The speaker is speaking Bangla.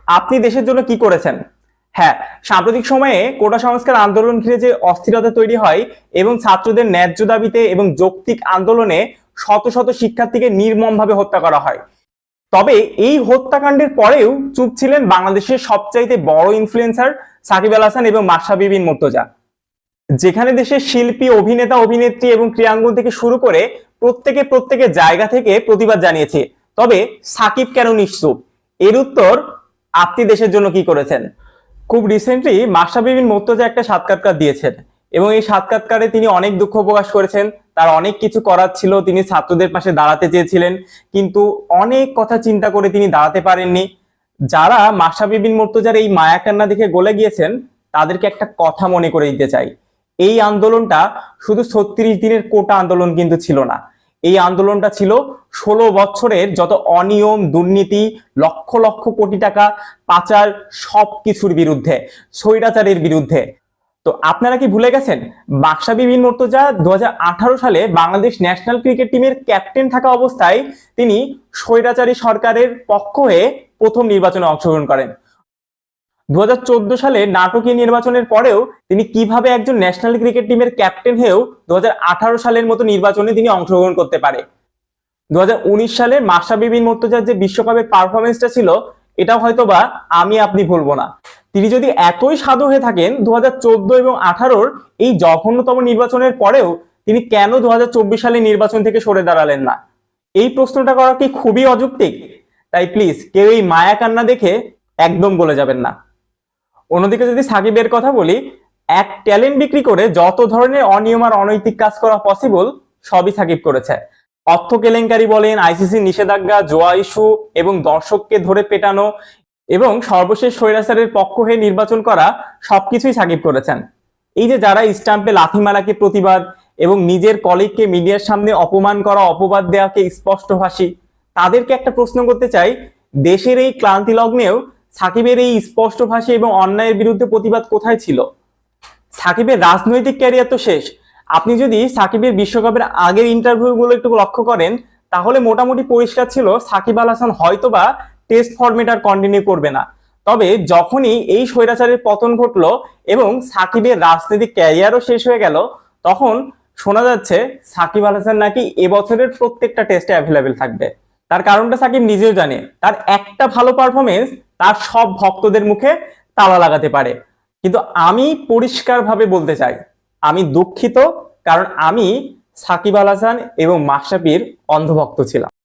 আপনি দেশের জন্য কি করেছেন? হ্যাঁ, সাম্প্রতিক সময়ে কোটা সংস্কার আন্দোলন ঘিরে যে অস্থিরতা তৈরি হয় এবং ছাত্রদের ন্যায্য দাবিতে এবং যৌক্তিক আন্দোলনে শত শত শিক্ষার্থীকে নির্মমভাবে হত্যা করা হয়। তবে এই হত্যাকাণ্ডের পরেও চুপ ছিলেন বাংলাদেশের সবচাইতে বড় ইনফ্লুয়েন্সার সাকিব আল হাসান এবং মাশরাফি বিন মুর্তজা। যেখানে দেশের শিল্পী, অভিনেতা, অভিনেত্রী এবং ক্রীড়াঙ্গন থেকে শুরু করে প্রত্যেকের জায়গা থেকে প্রতিবাদ জানিয়েছে। তবে সাকিব কেন নিশ্চুপ? এর উত্তর আপনি দেশের জন্য কি করেছেন। খুব রিসেন্টলি মাশরাফি বিন মুর্তজা একটা সাক্ষাৎকার দিয়েছেন এবং এই সাক্ষাৎকারে তিনি অনেক দুঃখ প্রকাশ করেছেন। তার অনেক কিছু করার ছিল, তিনি ছাত্রদের পাশে দাঁড়াতে চেয়েছিলেন, কিন্তু অনেক কথা চিন্তা করে তিনি দাঁড়াতে পারেননি। যারা মাশরাফি বিন মুর্তজার এই মায়াকান্না দেখে গলে গিয়েছেন তাদেরকে একটা কথা মনে করে দিতে চাই। এই আন্দোলনটা শুধু 36 দিনের কোটা আন্দোলন কিন্তু ছিল না। এই আন্দোলনটা ছিল 16 বছরের যত অনিয়ম, দুর্নীতি, লক্ষ লক্ষ কোটি টাকা পাচার, সবকিছুর বিরুদ্ধে, স্বৈরাচারের বিরুদ্ধে। তো আপনারা কি ভুলে গেছেন মাশরাফি বিন মুর্তজা 2018 সালে বাংলাদেশ ন্যাশনাল ক্রিকেট টিমের ক্যাপ্টেন থাকা অবস্থায় তিনি স্বৈরাচারী সরকারের পক্ষ হয়ে প্রথম নির্বাচনে অংশগ্রহণ করেন। 2014 সালে নাটকীয় নির্বাচনের পরেও তিনি কিভাবে একজন ন্যাশনাল ক্রিকেট টিমের ক্যাপ্টেন হয়েও 2018 সালের মতো নির্বাচনে তিনি অংশগ্রহণ করতে পারে। 2019 সালে মাশরাফি বিন মুর্তজার যে বিশ্বকাপের পারফরমেন্সটা ছিল, এটাও হয়তোবা আমি আপনি ভুলবো না। তিনি যদি এতই সাধু হয়ে থাকেন 2014 এবং 18-র এই জঘন্যতম নির্বাচনের পরেও তিনি কেন 2024 সালে নির্বাচন থেকে সরে দাঁড়ালেন না? এই প্রশ্নটা করা কি খুবই অযৌক্তিক? তাই প্লিজ কেউ এই মায়া কান্না দেখে একদম গলে যাবেন না। অন্যদিকে যদি সাকিবের কথা বলি, এক ট্যালেন্ট বিক্রি করে যত ধরনের অনিয়ম আর অনৈতিক কাজ করা পসিবল সবই সাকিব করেছে। অর্থ কেলেঙ্কারি বলেন, আইসিসি নিষেধাজ্ঞা, জোয়া ইস্যু এবং দর্শককে ধরে পেটানো এবং সর্বশেষ স্বৈরাচারের পক্ষ হয়ে নির্বাচন করা, সবকিছুই সাকিব করেছেন। এই যে যারা স্টাম্পে লাথি মারাকে প্রতিবাদ এবং নিজের কলিগকে মিডিয়ার সামনে অপমান করা, অপবাদ দেওয়াকে স্পষ্টভাষী, তাদেরকে একটা প্রশ্ন করতে চাই, দেশের এই ক্লান্তি লগ্নেও সাকিবের এই স্পষ্টভাষী এবং অন্যায়ের বিরুদ্ধে প্রতিবাদ কোথায় ছিল? সাকিবের রাজনৈতিক ক্যারিয়ার তো শেষ। আপনি যদি সাকিবের বিশ্বকাপের আগের ইন্টারভিউগুলো একটু লক্ষ্য করেন তাহলে মোটামুটি পরিষ্কার ছিল সাকিব আল হাসান হয়তোবা টেস্ট ফরম্যাট আর কন্টিনিউ করবে না। তবে যখনই এই স্বৈরাচারের পতন ঘটলো এবং সাকিবের রাজনৈতিক ক্যারিয়ারও শেষ হয়ে গেল, তখন শোনা যাচ্ছে সাকিব আল হাসান নাকি এবছরের প্রত্যেকটা টেস্টে অ্যাভেলেবেল থাকবে। তার কারণটা সাকিব নিজেও জানে, তার একটা ভালো পারফরমেন্স তার সব ভক্তদের মুখে তালা লাগাতে পারে। কিন্তু আমি পরিষ্কারভাবে বলতে চাই, আমি দুঃখিত, কারণ আমি সাকিব আল হাসান এবং মাশরাফির অন্ধভক্ত ছিলাম।